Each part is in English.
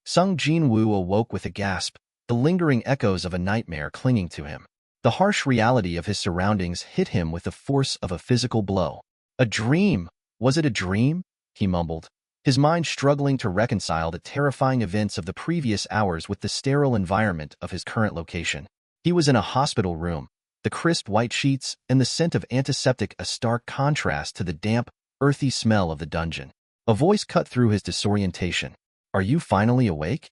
Sung Jin-Woo awoke with a gasp, the lingering echoes of a nightmare clinging to him. The harsh reality of his surroundings hit him with the force of a physical blow. A dream! Was it a dream? He mumbled, his mind struggling to reconcile the terrifying events of the previous hours with the sterile environment of his current location. He was in a hospital room, the crisp white sheets and the scent of antiseptic a stark contrast to the damp, earthy smell of the dungeon. A voice cut through his disorientation. "Are you finally awake?"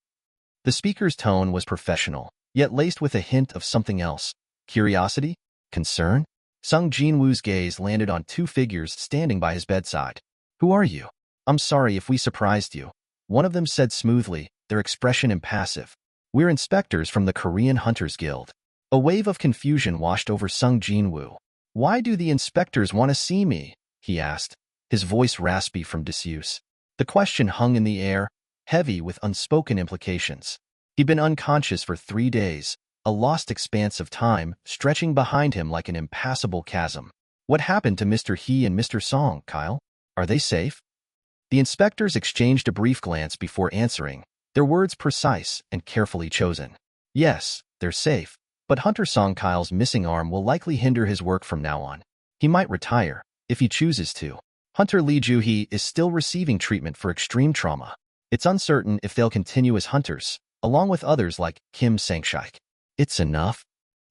The speaker's tone was professional, yet laced with a hint of something else. Curiosity? Concern? Sung Jin-Woo's gaze landed on two figures standing by his bedside. "Who are you?" "I'm sorry if we surprised you," one of them said smoothly, their expression impassive. "We're inspectors from the Korean Hunters Guild." A wave of confusion washed over Sung Jin-Woo. "Why do the inspectors want to see me?" he asked, his voice raspy from disuse. The question hung in the air, heavy with unspoken implications. He'd been unconscious for 3 days, a lost expanse of time stretching behind him like an impassable chasm. "What happened to Mr. He and Mr. Song, Kyle? Are they safe?" The inspectors exchanged a brief glance before answering, their words precise and carefully chosen. "Yes, they're safe, but Hunter Song Kyle's missing arm will likely hinder his work from now on. He might retire, if he chooses to. Hunter Lee Joo-hee is still receiving treatment for extreme trauma. It's uncertain if they'll continue as hunters, along with others like Kim Sang-shik." "It's enough."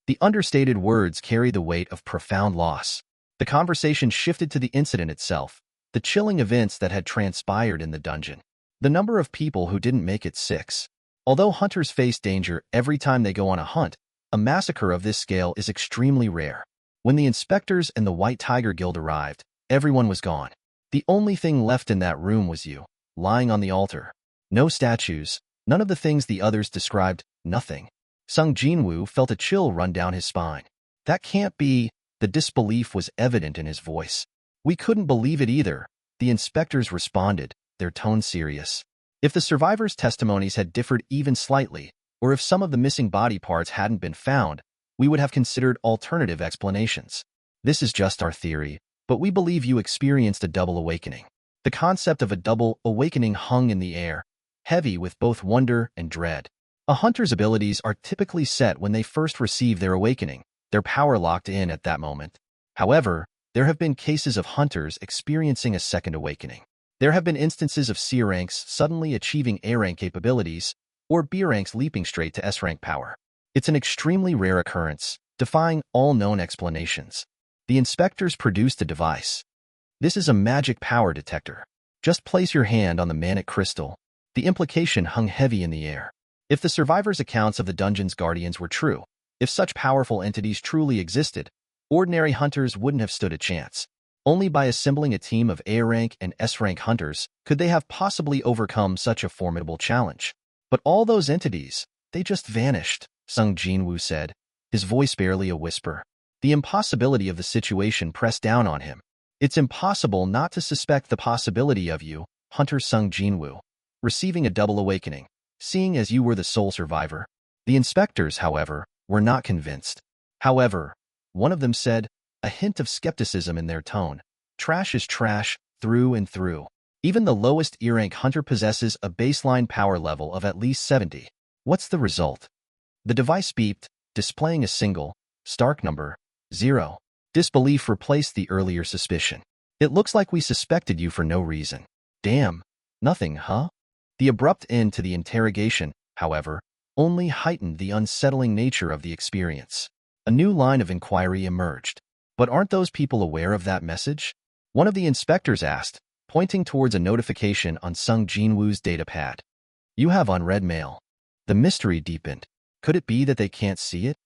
The understated words carry the weight of profound loss. The conversation shifted to the incident itself, the chilling events that had transpired in the dungeon. The number of people who didn't make it 6. Although hunters face danger every time they go on a hunt, a massacre of this scale is extremely rare. When the inspectors and the White Tiger Guild arrived, everyone was gone. The only thing left in that room was you, lying on the altar. No statues, none of the things the others described, nothing. Sung Jin-Woo felt a chill run down his spine. "That can't be." The disbelief was evident in his voice. "We couldn't believe it either," the inspectors responded, their tone serious. "If the survivors' testimonies had differed even slightly, or if some of the missing body parts hadn't been found, we would have considered alternative explanations. This is just our theory, but we believe you experienced a double awakening." The concept of a double awakening hung in the air, heavy with both wonder and dread. A hunter's abilities are typically set when they first receive their awakening, their power locked in at that moment. However, there have been cases of hunters experiencing a second awakening. There have been instances of C ranks suddenly achieving A rank capabilities, or B ranks leaping straight to S rank power. It's an extremely rare occurrence, defying all known explanations. The inspectors produced a device. "This is a magic power detector. Just place your hand on the manic crystal." The implication hung heavy in the air. If the survivors' accounts of the dungeon's guardians were true, if such powerful entities truly existed, ordinary hunters wouldn't have stood a chance. Only by assembling a team of A-rank and S-rank hunters could they have possibly overcome such a formidable challenge. "But all those entities, they just vanished," Sung Jin-Woo said, his voice barely a whisper. The impossibility of the situation pressed down on him. "It's impossible not to suspect the possibility of you, Hunter Sung Jin-Woo, receiving a double awakening, seeing as you were the sole survivor." The inspectors, however, were not convinced. "However," one of them said, a hint of skepticism in their tone, "trash is trash, through and through. Even the lowest E-rank hunter possesses a baseline power level of at least 70. What's the result?" The device beeped, displaying a single, stark number, 0. Disbelief replaced the earlier suspicion. "It looks like we suspected you for no reason." "Damn. Nothing, huh?" The abrupt end to the interrogation, however, only heightened the unsettling nature of the experience. A new line of inquiry emerged. "But aren't those people aware of that message?" one of the inspectors asked, pointing towards a notification on Sung Jin-Woo's datapad. "You have unread mail." The mystery deepened. Could it be that they can't see it?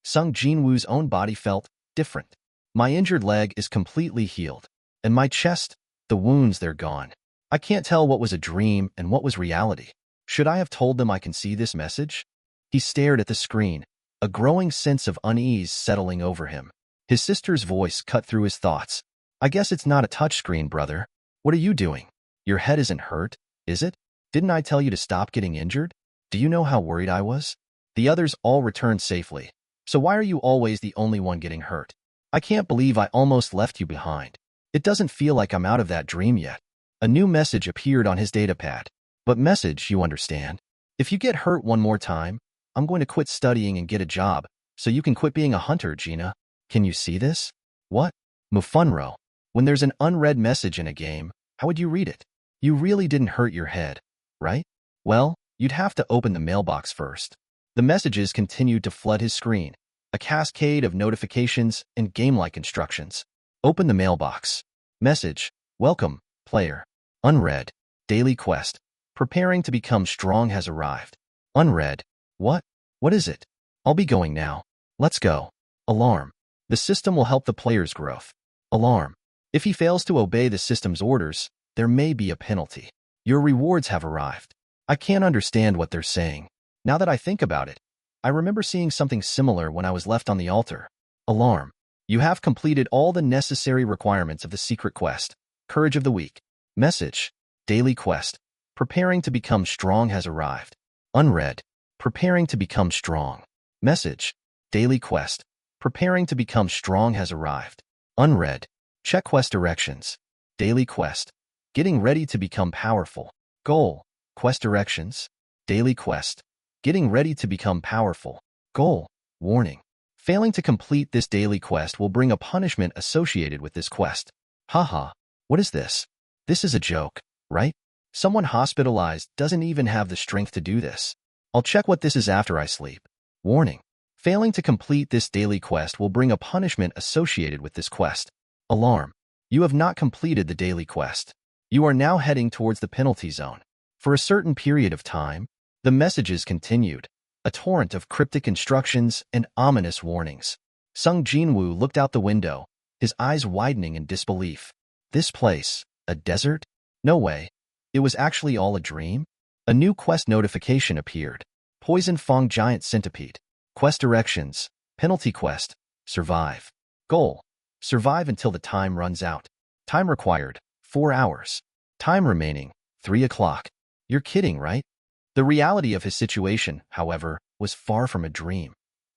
Sung Jin-Woo's own body felt different. "My injured leg is completely healed. And my chest, the wounds, they're gone. I can't tell what was a dream and what was reality. Should I have told them I can see this message?" He stared at the screen, a growing sense of unease settling over him. His sister's voice cut through his thoughts. "I guess it's not a touchscreen, brother. What are you doing? Your head isn't hurt, is it? Didn't I tell you to stop getting injured? Do you know how worried I was?" The others all returned safely. "So why are you always the only one getting hurt? I can't believe I almost left you behind. It doesn't feel like I'm out of that dream yet." A new message appeared on his datapad. "But message, you understand. If you get hurt one more time, I'm going to quit studying and get a job, so you can quit being a hunter, Gina. Can you see this? What? Mufunro. When there's an unread message in a game, how would you read it? You really didn't hurt your head, right? Well, you'd have to open the mailbox first. The messages continued to flood his screen, a cascade of notifications and game-like instructions. Open the mailbox. Message. Welcome, player. Unread. Daily quest. Preparing to become strong has arrived. Unread. What? What is it? I'll be going now. Let's go. Alarm. The system will help the player's growth. Alarm. If he fails to obey the system's orders, there may be a penalty. Your rewards have arrived. I can't understand what they're saying. Now that I think about it, I remember seeing something similar when I was left on the altar. Alarm. You have completed all the necessary requirements of the secret quest. Courage of the Week. Message. Daily quest. Preparing to become strong has arrived. Unread. Preparing to become strong. Message. Daily quest. Preparing to become strong has arrived. Unread. Check quest directions. Daily quest. Getting ready to become powerful. Goal. Quest directions. Daily quest. Getting ready to become powerful. Goal. Warning. Failing to complete this daily quest will bring a punishment associated with this quest. Haha. What is this? This is a joke, right? Someone hospitalized doesn't even have the strength to do this. I'll check what this is after I sleep. Warning. Failing to complete this daily quest will bring a punishment associated with this quest. Alarm. You have not completed the daily quest. You are now heading towards the penalty zone. For a certain period of time, the messages continued, a torrent of cryptic instructions and ominous warnings. Sung Jin-Woo looked out the window, his eyes widening in disbelief. This place, a desert? No way. It was actually all a dream? A new quest notification appeared. Poison Fong Giant Centipede. Quest directions. Penalty quest. Survive. Goal. Survive until the time runs out. Time required. 4 hours. Time remaining. 3 o'clock. You're kidding, right? The reality of his situation, however, was far from a dream.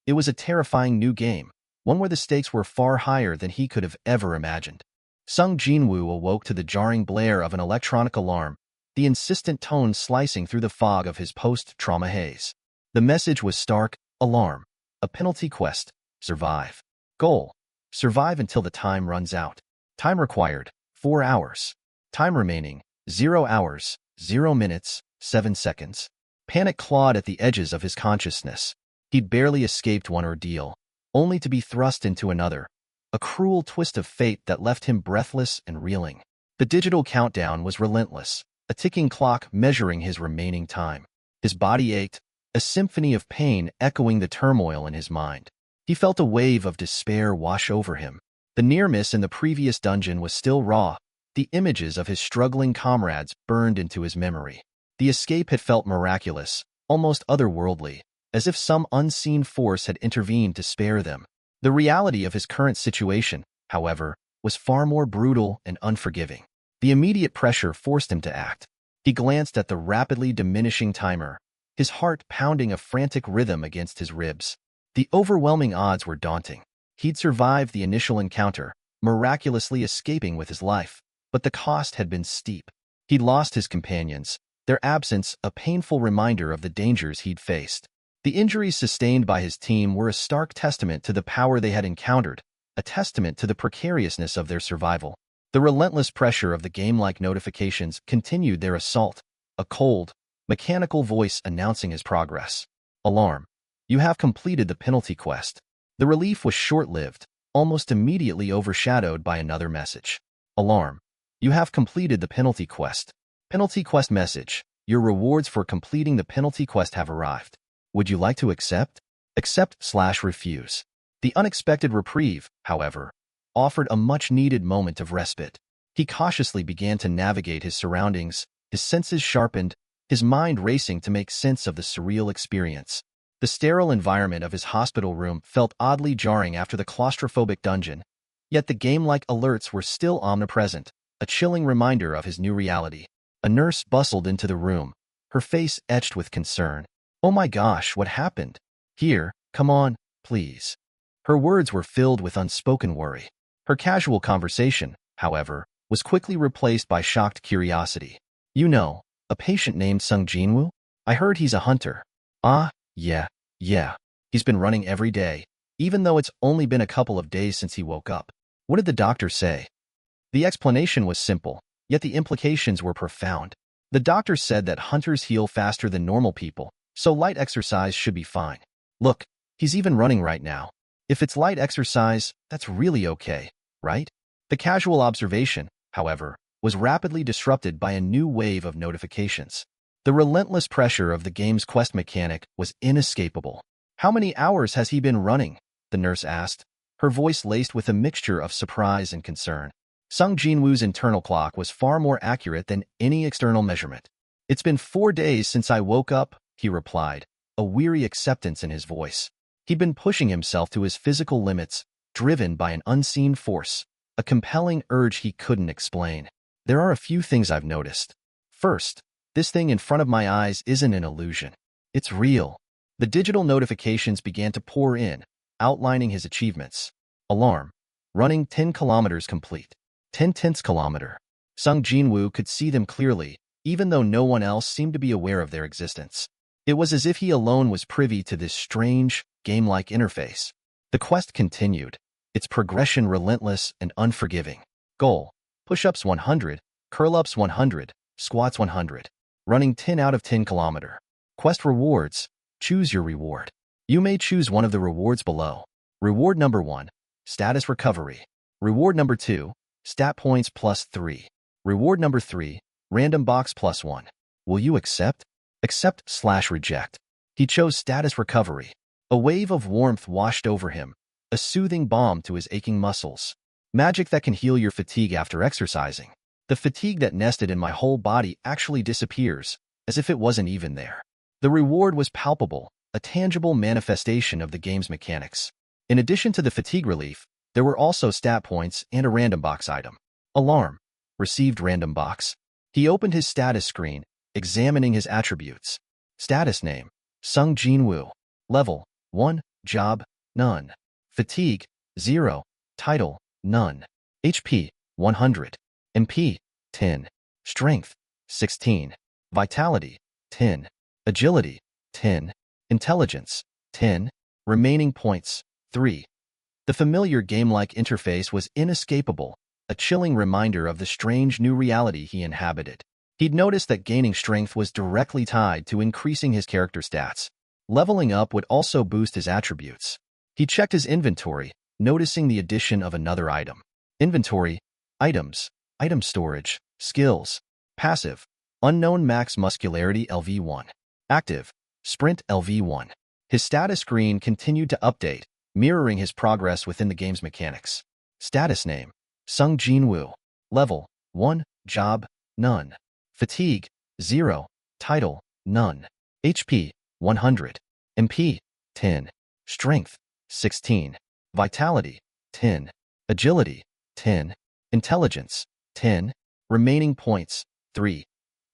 It was a terrifying new game, one where the stakes were far higher than he could have ever imagined. Sung Jin-Woo awoke to the jarring blare of an electronic alarm, the insistent tone slicing through the fog of his post-trauma haze. The message was stark. Alarm. A penalty quest. Survive. Goal. Survive until the time runs out. Time required. 4 hours. Time remaining. 0 hours, 0 minutes, 7 seconds. Panic clawed at the edges of his consciousness. He'd barely escaped one ordeal, only to be thrust into another. A cruel twist of fate that left him breathless and reeling. The digital countdown was relentless, a ticking clock measuring his remaining time. His body ached, a symphony of pain echoing the turmoil in his mind. He felt a wave of despair wash over him. The near miss in the previous dungeon was still raw. The images of his struggling comrades burned into his memory. The escape had felt miraculous, almost otherworldly, as if some unseen force had intervened to spare them. The reality of his current situation, however, was far more brutal and unforgiving. The immediate pressure forced him to act. He glanced at the rapidly diminishing timer, his heart pounding a frantic rhythm against his ribs. The overwhelming odds were daunting. He'd survived the initial encounter, miraculously escaping with his life, but the cost had been steep. He'd lost his companions, their absence a painful reminder of the dangers he'd faced. The injuries sustained by his team were a stark testament to the power they had encountered, a testament to the precariousness of their survival. The relentless pressure of the game-like notifications continued their assault, a cold, mechanical voice announcing his progress. Alarm. You have completed the penalty quest. The relief was short-lived, almost immediately overshadowed by another message. Alarm. You have completed the penalty quest. Penalty quest message. Your rewards for completing the penalty quest have arrived. Would you like to accept? Accept/refuse. The unexpected reprieve, however, offered a much-needed moment of respite. He cautiously began to navigate his surroundings, his senses sharpened, his mind racing to make sense of the surreal experience. The sterile environment of his hospital room felt oddly jarring after the claustrophobic dungeon, yet the game-like alerts were still omnipresent, a chilling reminder of his new reality. A nurse bustled into the room, her face etched with concern. Oh my gosh, what happened? Here, come on, please. Her words were filled with unspoken worry. Her casual conversation, however, was quickly replaced by shocked curiosity. You know, a patient named Sung Jin-Woo? I heard he's a hunter. Ah, yeah. He's been running every day, even though it's only been a couple of days since he woke up. What did the doctor say? The explanation was simple, yet the implications were profound. The doctor said that hunters heal faster than normal people, so light exercise should be fine. Look, he's even running right now. If it's light exercise, that's really okay, right? The casual observation, however, was rapidly disrupted by a new wave of notifications. The relentless pressure of the game's quest mechanic was inescapable. How many hours has he been running? The nurse asked, her voice laced with a mixture of surprise and concern. Sung Jin-Woo's internal clock was far more accurate than any external measurement. It's been 4 days since I woke up, he replied, a weary acceptance in his voice. He'd been pushing himself to his physical limits, driven by an unseen force, a compelling urge he couldn't explain. There are a few things I've noticed. First, this thing in front of my eyes isn't an illusion. It's real. The digital notifications began to pour in, outlining his achievements. Alarm. Running 10 kilometers complete. 10/10 kilometer. Sung Jin-Woo could see them clearly, even though no one else seemed to be aware of their existence. It was as if he alone was privy to this strange, game-like interface. The quest continued, its progression relentless and unforgiving. Goal: push-ups 100, curl-ups 100, squats 100. Running 10 out of 10 kilometer. Quest rewards: choose your reward. You may choose one of the rewards below. Reward number 1, status recovery. Reward number 2, stat points +3. Reward number 3, random box +1. Will you accept? Accept/reject. He chose status recovery. A wave of warmth washed over him, a soothing balm to his aching muscles. Magic that can heal your fatigue after exercising. The fatigue that nested in my whole body actually disappears, as if it wasn't even there. The reward was palpable, a tangible manifestation of the game's mechanics. In addition to the fatigue relief, there were also stat points and a random box item. Alarm. Received random box. He opened his status screen, examining his attributes. Status name: Sung Jin-Woo. Level: 1, job, none. Fatigue: 0. Title: none. HP: 100. MP: 10. Strength: 16. Vitality: 10. Agility: 10. Intelligence: 10. Remaining points: 3. The familiar game-like interface was inescapable, a chilling reminder of the strange new reality he inhabited. He'd noticed that gaining strength was directly tied to increasing his character stats. Leveling up would also boost his attributes. He checked his inventory, noticing the addition of another item. Inventory: items, item storage, skills. Passive: unknown max muscularity LV1. Active: sprint LV1. His status screen continued to update, mirroring his progress within the game's mechanics. Status name: Sung Jin-Woo. Level: 1, job, none. Fatigue: 0. Title: none. HP: 100. MP: 10. Strength: 16. Vitality: 10. Agility: 10. Intelligence: 10. Remaining points: 3.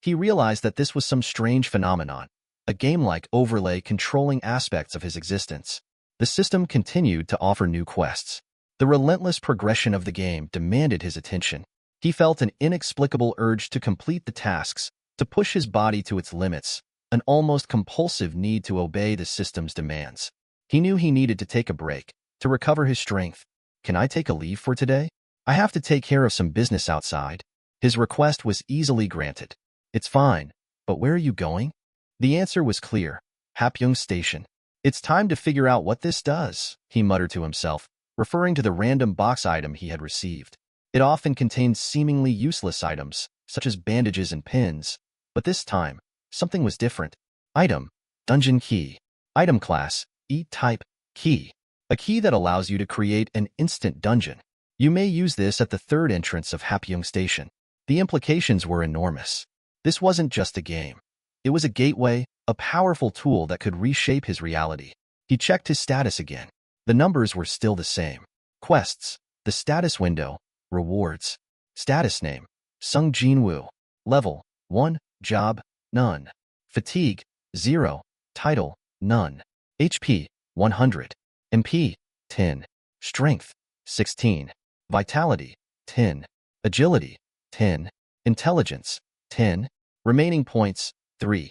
He realized that this was some strange phenomenon, a game-like overlay controlling aspects of his existence. The system continued to offer new quests. The relentless progression of the game demanded his attention. He felt an inexplicable urge to complete the tasks, to push his body to its limits, an almost compulsive need to obey the system's demands. He knew he needed to take a break, to recover his strength. Can I take a leave for today? I have to take care of some business outside. His request was easily granted. It's fine, but where are you going? The answer was clear: Hapyeong Station. It's time to figure out what this does, he muttered to himself, referring to the random box item he had received. It often contained seemingly useless items, such as bandages and pins, but this time, something was different. Item: dungeon key. Item class: E-type key. A key that allows you to create an instant dungeon. You may use this at the third entrance of Hapyeong Station. The implications were enormous. This wasn't just a game. It was a gateway, a powerful tool that could reshape his reality. He checked his status again. The numbers were still the same. Quests: the status window. Rewards. Status name: Sung Jin-Woo. Level: 1, job, none. Fatigue: 0. Title: none. HP: 100. MP: 10. Strength: 16. Vitality: 10. Agility: 10. Intelligence: 10. Remaining points: 3.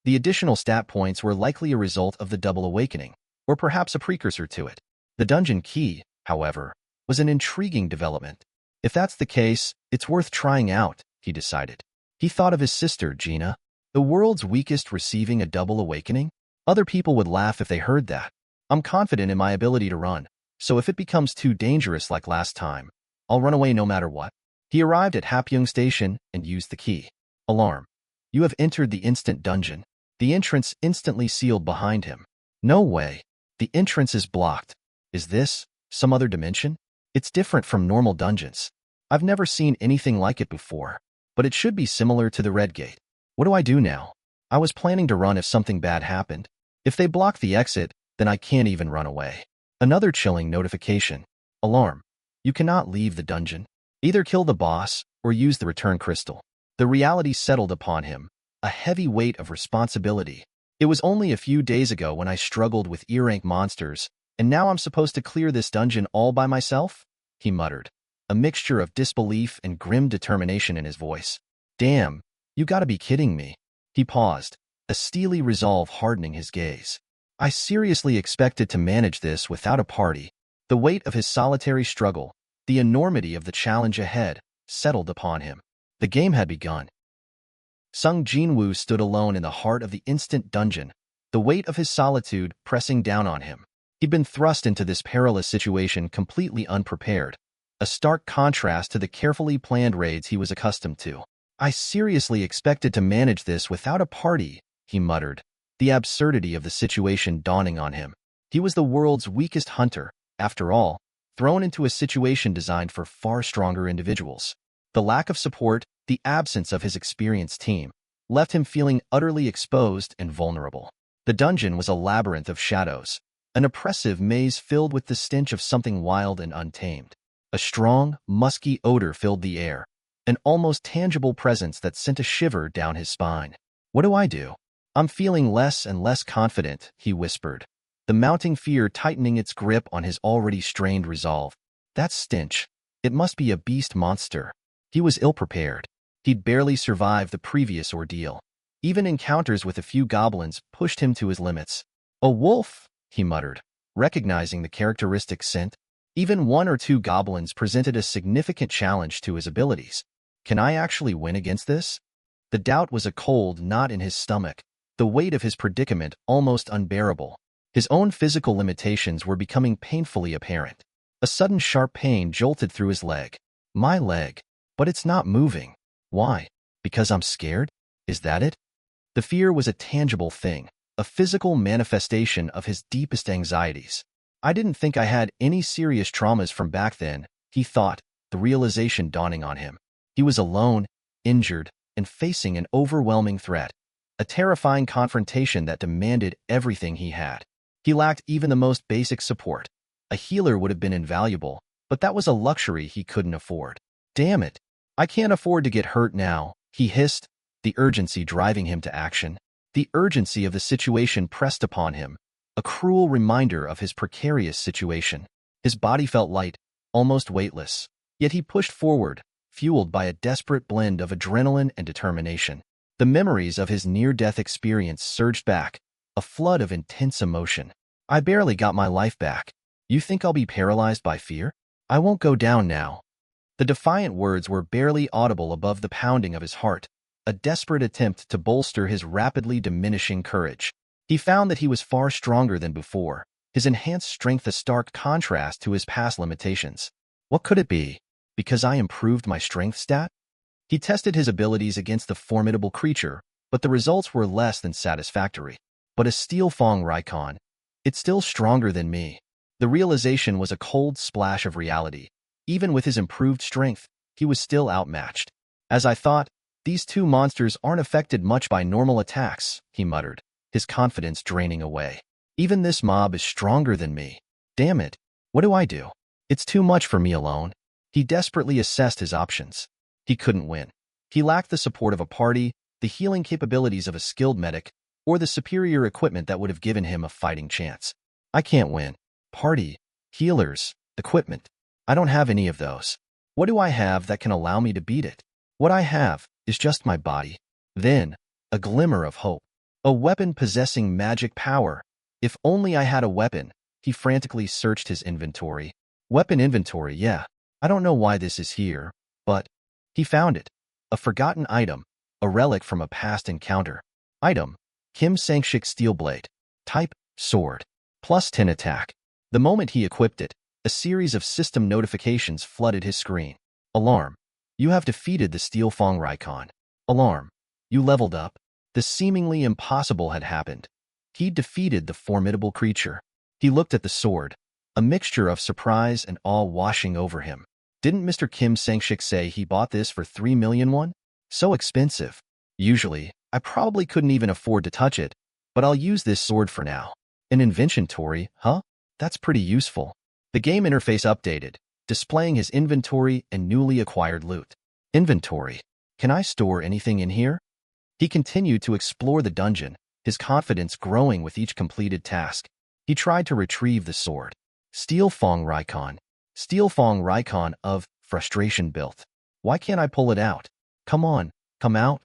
The additional stat points were likely a result of the double awakening, or perhaps a precursor to it. The dungeon key, however, was an intriguing development. If that's the case, it's worth trying out, he decided. He thought of his sister, Gina, the world's weakest, receiving a double awakening. Other people would laugh if they heard that. I'm confident in my ability to run, so if it becomes too dangerous like last time, I'll run away no matter what. He arrived at Hapyeong Station and used the key. Alarm. You have entered the instant dungeon. The entrance instantly sealed behind him. No way. The entrance is blocked. Is this some other dimension? It's different from normal dungeons. I've never seen anything like it before, but it should be similar to the Red Gate. What do I do now? I was planning to run if something bad happened. If they block the exit, then I can't even run away. Another chilling notification. Alarm. You cannot leave the dungeon. Either kill the boss or use the return crystal. The reality settled upon him, a heavy weight of responsibility. It was only a few days ago when I struggled with E-rank monsters, and now I'm supposed to clear this dungeon all by myself? He muttered, a mixture of disbelief and grim determination in his voice. Damn, you gotta be kidding me. He paused, a steely resolve hardening his gaze. I seriously expected to manage this without a party. The weight of his solitary struggle, the enormity of the challenge ahead, settled upon him. The game had begun. Sung Jin-Woo stood alone in the heart of the instant dungeon, the weight of his solitude pressing down on him. He'd been thrust into this perilous situation completely unprepared, a stark contrast to the carefully planned raids he was accustomed to. I seriously expected to manage this without a party, he muttered, the absurdity of the situation dawning on him. He was the world's weakest hunter, after all, thrown into a situation designed for far stronger individuals. The lack of support, the absence of his experienced team, left him feeling utterly exposed and vulnerable. The dungeon was a labyrinth of shadows, an oppressive maze filled with the stench of something wild and untamed. A strong, musky odor filled the air, an almost tangible presence that sent a shiver down his spine. What do I do? I'm feeling less and less confident, he whispered, the mounting fear tightening its grip on his already strained resolve. That stench. It must be a beast monster. He was ill-prepared. He'd barely survived the previous ordeal. Even encounters with a few goblins pushed him to his limits. A wolf, he muttered, recognizing the characteristic scent. Even one or two goblins presented a significant challenge to his abilities. Can I actually win against this? The doubt was a cold knot in his stomach, the weight of his predicament almost unbearable. His own physical limitations were becoming painfully apparent. A sudden sharp pain jolted through his leg. My leg. But it's not moving. Why? Because I'm scared? Is that it? The fear was a tangible thing, a physical manifestation of his deepest anxieties. I didn't think I had any serious traumas from back then, he thought, the realization dawning on him. He was alone, injured, and facing an overwhelming threat, a terrifying confrontation that demanded everything he had. He lacked even the most basic support. A healer would have been invaluable, but that was a luxury he couldn't afford. Damn it. I can't afford to get hurt now, he hissed, the urgency driving him to action. The urgency of the situation pressed upon him, a cruel reminder of his precarious situation. His body felt light, almost weightless, yet he pushed forward, fueled by a desperate blend of adrenaline and determination. The memories of his near-death experience surged back, a flood of intense emotion. I barely got my life back. You think I'll be paralyzed by fear? I won't go down now. The defiant words were barely audible above the pounding of his heart, a desperate attempt to bolster his rapidly diminishing courage. He found that he was far stronger than before, his enhanced strength a stark contrast to his past limitations. What could it be? Because I improved my strength stat? He tested his abilities against the formidable creature, but the results were less than satisfactory. But a steel Fong Raikon, it's still stronger than me. The realization was a cold splash of reality. Even with his improved strength, he was still outmatched. As I thought, these two monsters aren't affected much by normal attacks, he muttered, his confidence draining away. Even this mob is stronger than me. Damn it. What do I do? It's too much for me alone. He desperately assessed his options. He couldn't win. He lacked the support of a party, the healing capabilities of a skilled medic, or the superior equipment that would have given him a fighting chance. I can't win. Party, healers, equipment. I don't have any of those. What do I have that can allow me to beat it? What I have is just my body. Then, a glimmer of hope. A weapon possessing magic power. If only I had a weapon. He frantically searched his inventory. Weapon inventory, yeah. I don't know why this is here, but he found it. A forgotten item, a relic from a past encounter. Item, Kim Sang-shik steel blade. Type, sword. Plus 10 attack. The moment he equipped it, a series of system notifications flooded his screen. Alarm. You have defeated the Steel Fong Raikon. Alarm. You leveled up. The seemingly impossible had happened. He defeated the formidable creature. He looked at the sword, a mixture of surprise and awe washing over him. Didn't Mr. Kim Sang-shik say he bought this for 3 million won? So expensive. Usually, I probably couldn't even afford to touch it, but I'll use this sword for now. An inventory, huh? That's pretty useful. The game interface updated, displaying his inventory and newly acquired loot. Inventory. Can I store anything in here? He continued to explore the dungeon, his confidence growing with each completed task. He tried to retrieve the sword. Steel Fong Raikon. Steel Fong Raikon of frustration built. Why can't I pull it out? Come on, come out.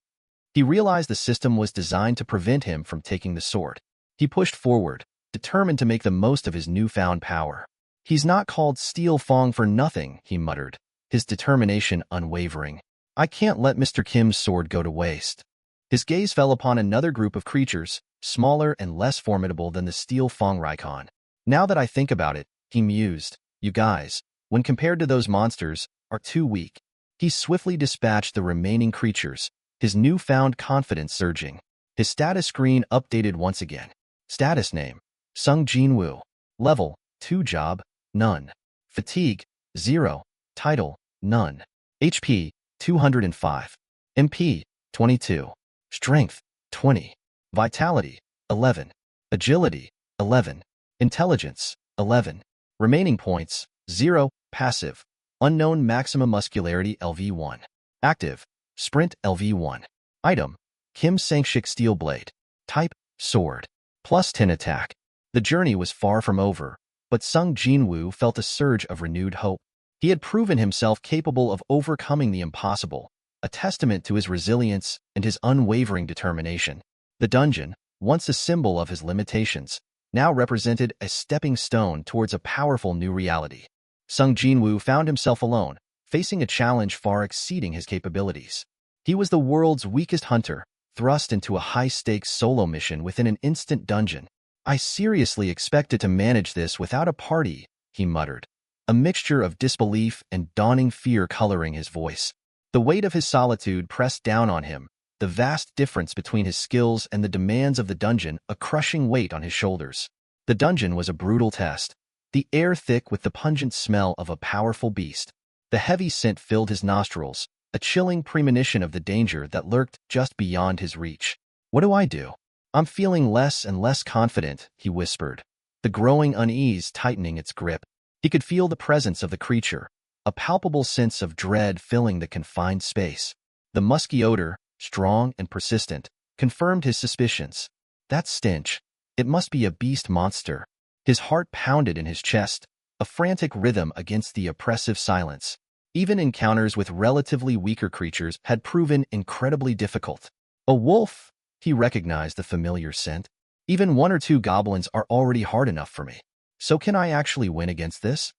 He realized the system was designed to prevent him from taking the sword. He pushed forward, determined to make the most of his newfound power. He's not called Steel Fong for nothing, he muttered, his determination unwavering. I can't let Mr. Kim's sword go to waste. His gaze fell upon another group of creatures, smaller and less formidable than the Steel Fong Raikon. Now that I think about it, he mused, you guys, when compared to those monsters, are too weak. He swiftly dispatched the remaining creatures, his newfound confidence surging. His status screen updated once again. Status name, Sung Jin-Woo. Level, 2 job, none. Fatigue, 0. Title, none. HP, 205. MP, 22. Strength, 20. Vitality, 11. Agility, 11. Intelligence, 11. Remaining points, 0. Passive. Unknown maximum muscularity LV1. Active. Sprint LV1. Item. Kim Sang-shik steel blade. Type. Sword. Plus 10 attack. The journey was far from over, but Sung Jin-Woo felt a surge of renewed hope. He had proven himself capable of overcoming the impossible, a testament to his resilience and his unwavering determination. The dungeon, once a symbol of his limitations, now represented a stepping stone towards a powerful new reality. Sung Jin-Woo found himself alone, facing a challenge far exceeding his capabilities. He was the world's weakest hunter, thrust into a high-stakes solo mission within an instant dungeon. I seriously expected to manage this without a party, he muttered, a mixture of disbelief and dawning fear coloring his voice. The weight of his solitude pressed down on him, the vast difference between his skills and the demands of the dungeon a crushing weight on his shoulders. The dungeon was a brutal test, the air thick with the pungent smell of a powerful beast. The heavy scent filled his nostrils, a chilling premonition of the danger that lurked just beyond his reach. What do I do? I'm feeling less and less confident, he whispered, the growing unease tightening its grip. He could feel the presence of the creature, a palpable sense of dread filling the confined space. The musky odor, strong and persistent, confirmed his suspicions. That stench. It must be a beast monster. His heart pounded in his chest, a frantic rhythm against the oppressive silence. Even encounters with relatively weaker creatures had proven incredibly difficult. A wolf! He recognized the familiar scent. Even 1 or 2 goblins are already hard enough for me. So can I actually win against this?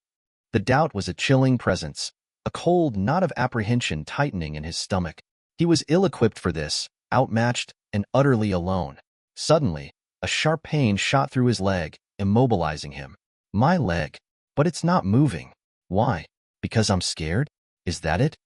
The doubt was a chilling presence, a cold knot of apprehension tightening in his stomach. He was ill-equipped for this, outmatched and utterly alone. Suddenly, a sharp pain shot through his leg, immobilizing him. My leg. But it's not moving. Why? Because I'm scared? Is that it?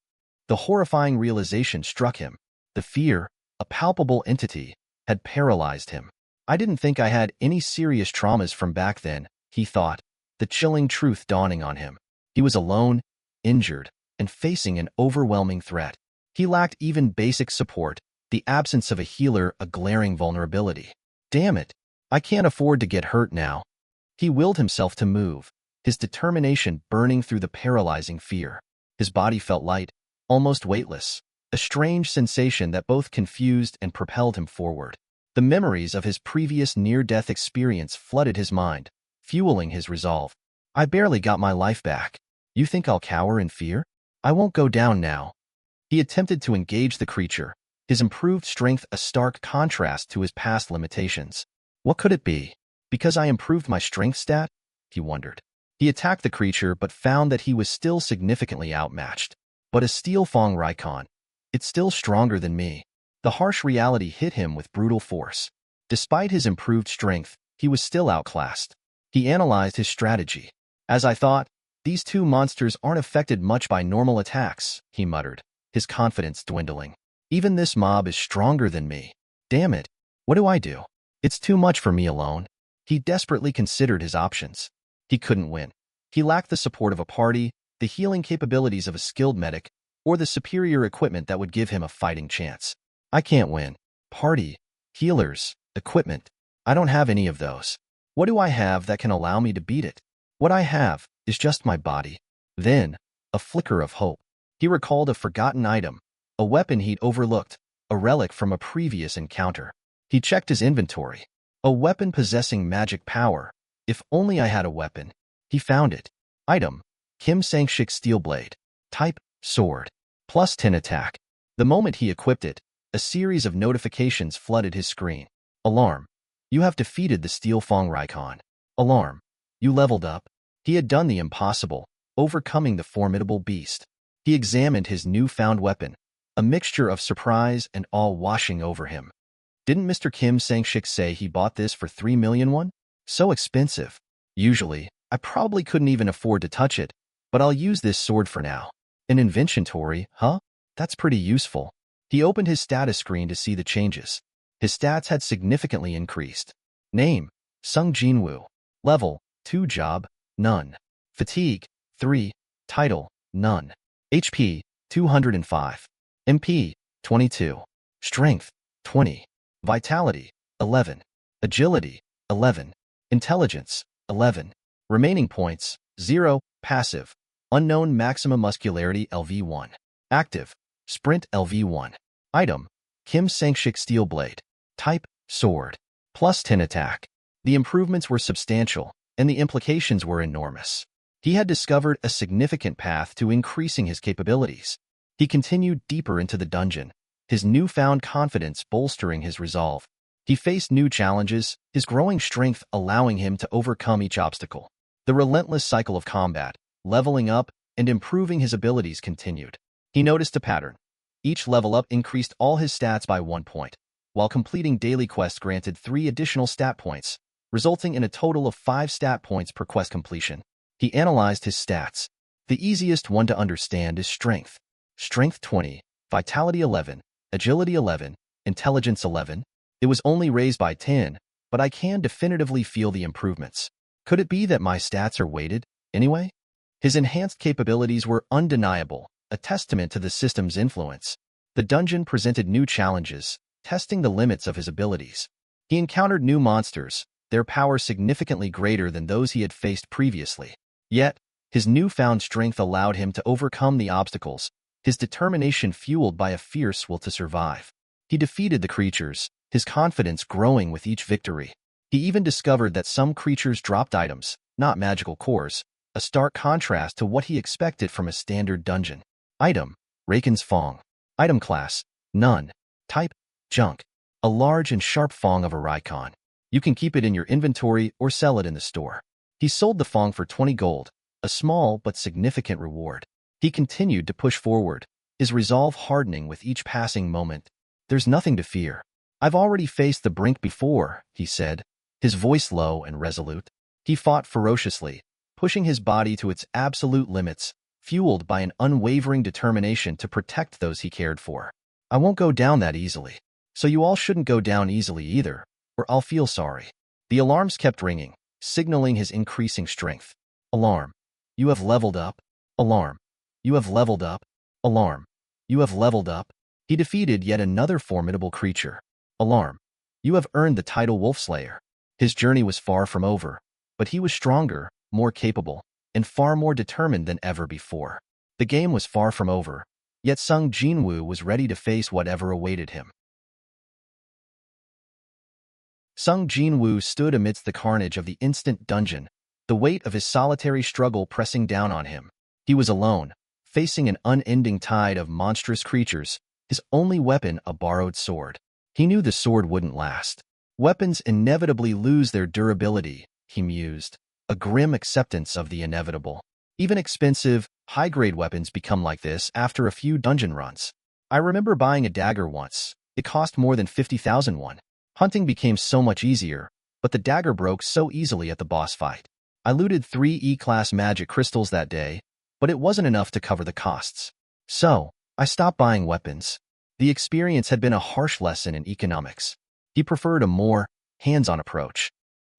The horrifying realization struck him. The fear, a palpable entity, had paralyzed him. I didn't think I had any serious traumas from back then, he thought, the chilling truth dawning on him. He was alone, injured, and facing an overwhelming threat. He lacked even basic support, the absence of a healer a glaring vulnerability. Damn it, I can't afford to get hurt now. He willed himself to move, his determination burning through the paralyzing fear. His body felt light, almost weightless, a strange sensation that both confused and propelled him forward. The memories of his previous near-death experience flooded his mind, fueling his resolve. I barely got my life back. You think I'll cower in fear? I won't go down now. He attempted to engage the creature, his improved strength a stark contrast to his past limitations. What could it be? Because I improved my strength stat? He wondered. He attacked the creature but found that he was still significantly outmatched. But a steel Fong Raikon. It's still stronger than me. The harsh reality hit him with brutal force. Despite his improved strength, he was still outclassed. He analyzed his strategy. As I thought, these two monsters aren't affected much by normal attacks, he muttered, his confidence dwindling. Even this mob is stronger than me. Damn it. What do I do? It's too much for me alone. He desperately considered his options. He couldn't win. He lacked the support of a party, the healing capabilities of a skilled medic, or the superior equipment that would give him a fighting chance. I can't win. Party, healers, equipment. I don't have any of those. What do I have that can allow me to beat it? What I have is just my body. Then, a flicker of hope. He recalled a forgotten item, a weapon he'd overlooked, a relic from a previous encounter. He checked his inventory. A weapon possessing magic power. If only I had a weapon. He found it. Item, Kim Sang-shik Steel Blade. Type, sword. Plus 10 attack. The moment he equipped it, a series of notifications flooded his screen. Alarm. You have defeated the Steel Fong Raikon. Alarm. You leveled up. He had done the impossible, overcoming the formidable beast. He examined his newfound weapon, a mixture of surprise and awe washing over him. Didn't Mr. Kim Sang-shik say he bought this for 3 million won? So expensive. Usually, I probably couldn't even afford to touch it, but I'll use this sword for now. An inventory, huh? That's pretty useful. He opened his status screen to see the changes. His stats had significantly increased. Name, Sung Jin-Woo. Level, 2 job, none. Fatigue, 3. Title, none. HP, 205. MP, 22. Strength, 20. Vitality, 11. Agility, 11. Intelligence, 11. Remaining points, 0. Passive. Unknown maximum muscularity LV1. Active. Sprint LV1. Item, Kim Sang-shik Steel Blade. Type, sword. Plus 10 attack. The improvements were substantial, and the implications were enormous. He had discovered a significant path to increasing his capabilities. He continued deeper into the dungeon, his newfound confidence bolstering his resolve. He faced new challenges, his growing strength allowing him to overcome each obstacle. The relentless cycle of combat, leveling up, and improving his abilities continued. He noticed a pattern. Each level up increased all his stats by 1 point, while completing daily quests granted 3 additional stat points, resulting in a total of 5 stat points per quest completion. He analyzed his stats. The easiest one to understand is strength. Strength 20, vitality 11, agility 11, intelligence 11. It was only raised by 10, but I can definitively feel the improvements. Could it be that my stats are weighted, anyway? His enhanced capabilities were undeniable, a testament to the system's influence. The dungeon presented new challenges, testing the limits of his abilities. He encountered new monsters, their power significantly greater than those he had faced previously. Yet, his newfound strength allowed him to overcome the obstacles, his determination fueled by a fierce will to survive. He defeated the creatures, his confidence growing with each victory. He even discovered that some creatures dropped items, not magical cores, a stark contrast to what he expected from a standard dungeon. Item, Raken's Fong. Item class, none. Type, junk. A large and sharp Fong of a Raikon. You can keep it in your inventory or sell it in the store. He sold the Fong for 20 gold, a small but significant reward. He continued to push forward, his resolve hardening with each passing moment. There's nothing to fear. I've already faced the brink before, he said, his voice low and resolute. He fought ferociously, pushing his body to its absolute limits, fueled by an unwavering determination to protect those he cared for. I won't go down that easily. So you all shouldn't go down easily either, or I'll feel sorry. The alarms kept ringing, signaling his increasing strength. Alarm. You have leveled up. Alarm. You have leveled up. Alarm. You have leveled up. He defeated yet another formidable creature. Alarm. You have earned the title Wolfslayer. His journey was far from over, but he was stronger, more capable, and far more determined than ever before. The game was far from over, yet Sung Jin-Woo was ready to face whatever awaited him. Sung Jin-Woo stood amidst the carnage of the instant dungeon, the weight of his solitary struggle pressing down on him. He was alone, facing an unending tide of monstrous creatures, His only weapon, a borrowed sword. He knew the sword wouldn't last. Weapons inevitably lose their durability, he mused, a grim acceptance of the inevitable. Even expensive, high-grade weapons become like this after a few dungeon runs. I remember buying a dagger once. It cost more than 50,000 won. Hunting became so much easier, but the dagger broke so easily at the boss fight. I looted 3 E-class magic crystals that day, but it wasn't enough to cover the costs. So, I stopped buying weapons. The experience had been a harsh lesson in economics. He preferred a more hands-on approach.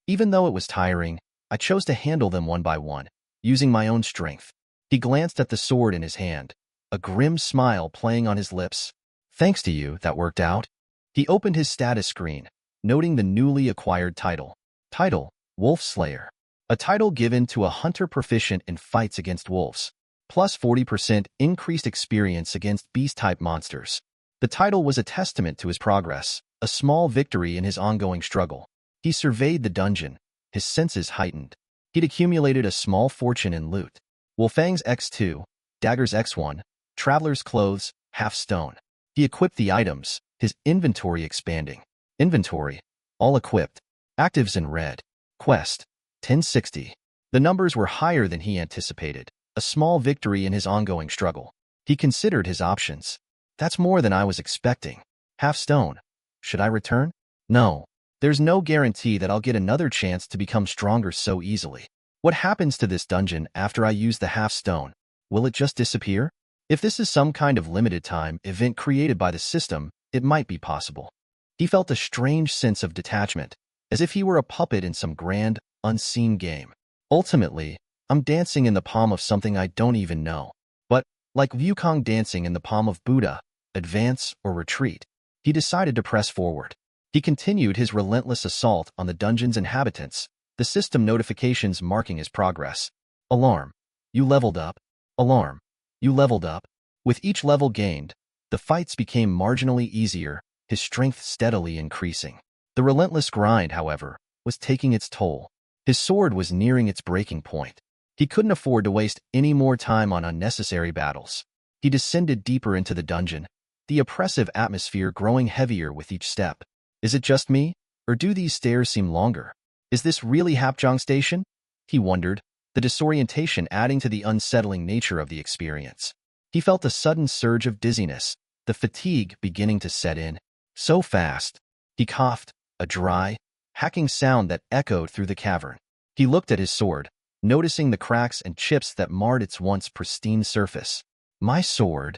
Even though it was tiring, I chose to handle them one by one, using my own strength. He glanced at the sword in his hand, a grim smile playing on his lips. Thanks to you, that worked out. He opened his status screen, noting the newly acquired title. Title, Wolf Slayer. A title given to a hunter proficient in fights against wolves. Plus 40% increased experience against beast-type monsters. The title was a testament to his progress, a small victory in his ongoing struggle. He surveyed the dungeon, his senses heightened. He'd accumulated a small fortune in loot. Wolfang's X2, Dagger's X1, Traveler's Clothes, half stone. He equipped the items, his inventory expanding. Inventory, all equipped. Actives in red. Quest, 1060. The numbers were higher than he anticipated, a small victory in his ongoing struggle. He considered his options. That's more than I was expecting. Half stone. Should I return? No. There's no guarantee that I'll get another chance to become stronger so easily. What happens to this dungeon after I use the half stone? Will it just disappear? If this is some kind of limited time event created by the system, it might be possible. He felt a strange sense of detachment, as if he were a puppet in some grand, unseen game. Ultimately, I'm dancing in the palm of something I don't even know. But, like Wukong dancing in the palm of Buddha, advance or retreat, he decided to press forward. He continued his relentless assault on the dungeon's inhabitants, the system notifications marking his progress. Alarm. You leveled up. Alarm. You leveled up. With each level gained, the fights became marginally easier, his strength steadily increasing. The relentless grind, however, was taking its toll. His sword was nearing its breaking point. He couldn't afford to waste any more time on unnecessary battles. He descended deeper into the dungeon, the oppressive atmosphere growing heavier with each step. Is it just me, or do these stairs seem longer? Is this really Hapjeong Station? He wondered, the disorientation adding to the unsettling nature of the experience. He felt a sudden surge of dizziness, the fatigue beginning to set in. So fast. He coughed, a dry, hacking sound that echoed through the cavern. He looked at his sword, noticing the cracks and chips that marred its once pristine surface. My sword.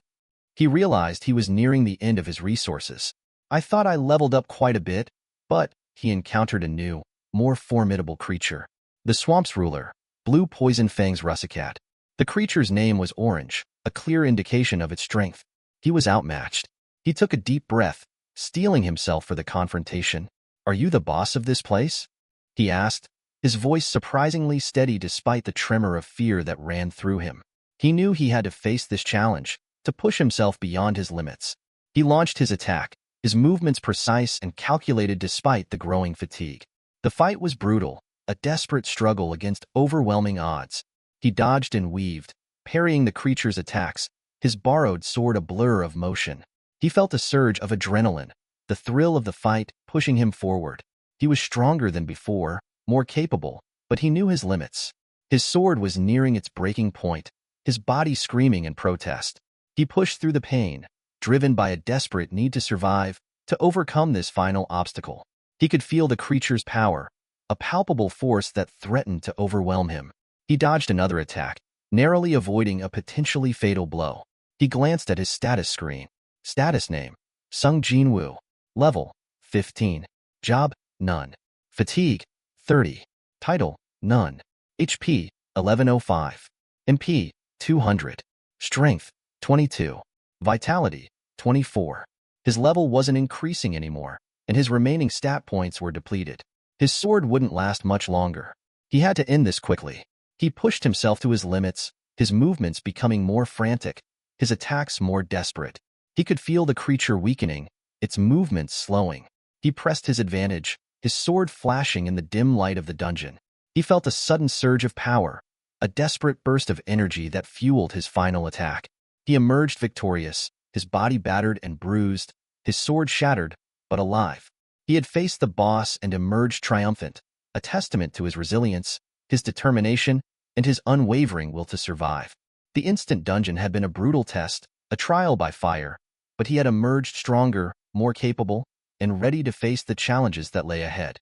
He realized he was nearing the end of his resources. I thought I leveled up quite a bit, but he encountered a new, more formidable creature. The swamp's ruler, Blue Poison Fang's Russicat. The creature's name was Orange, a clear indication of its strength. He was outmatched. He took a deep breath, steeling himself for the confrontation. Are you the boss of this place? He asked, his voice surprisingly steady despite the tremor of fear that ran through him. He knew he had to face this challenge, to push himself beyond his limits. He launched his attack, his movements precise and calculated despite the growing fatigue. The fight was brutal, a desperate struggle against overwhelming odds. He dodged and weaved, parrying the creature's attacks, his borrowed sword a blur of motion. He felt a surge of adrenaline, the thrill of the fight pushing him forward. He was stronger than before, more capable, but he knew his limits. His sword was nearing its breaking point, his body screaming in protest. He pushed through the pain, driven by a desperate need to survive, to overcome this final obstacle. He could feel the creature's power, a palpable force that threatened to overwhelm him. He dodged another attack, narrowly avoiding a potentially fatal blow. He glanced at his status screen. Status name, Sung Jin-Woo. Level, 15. Job, none. Fatigue, 30. Title, none. HP, 1105. MP, 200. Strength, 22. Vitality, 24. His level wasn't increasing anymore, and his remaining stat points were depleted. His sword wouldn't last much longer. He had to end this quickly. He pushed himself to his limits, his movements becoming more frantic, his attacks more desperate. He could feel the creature weakening, its movements slowing. He pressed his advantage, his sword flashing in the dim light of the dungeon. He felt a sudden surge of power, a desperate burst of energy that fueled his final attack. He emerged victorious, his body battered and bruised, his sword shattered, but alive. He had faced the boss and emerged triumphant, a testament to his resilience, his determination, and his unwavering will to survive. The instant dungeon had been a brutal test, a trial by fire, but he had emerged stronger, more capable, and ready to face the challenges that lay ahead.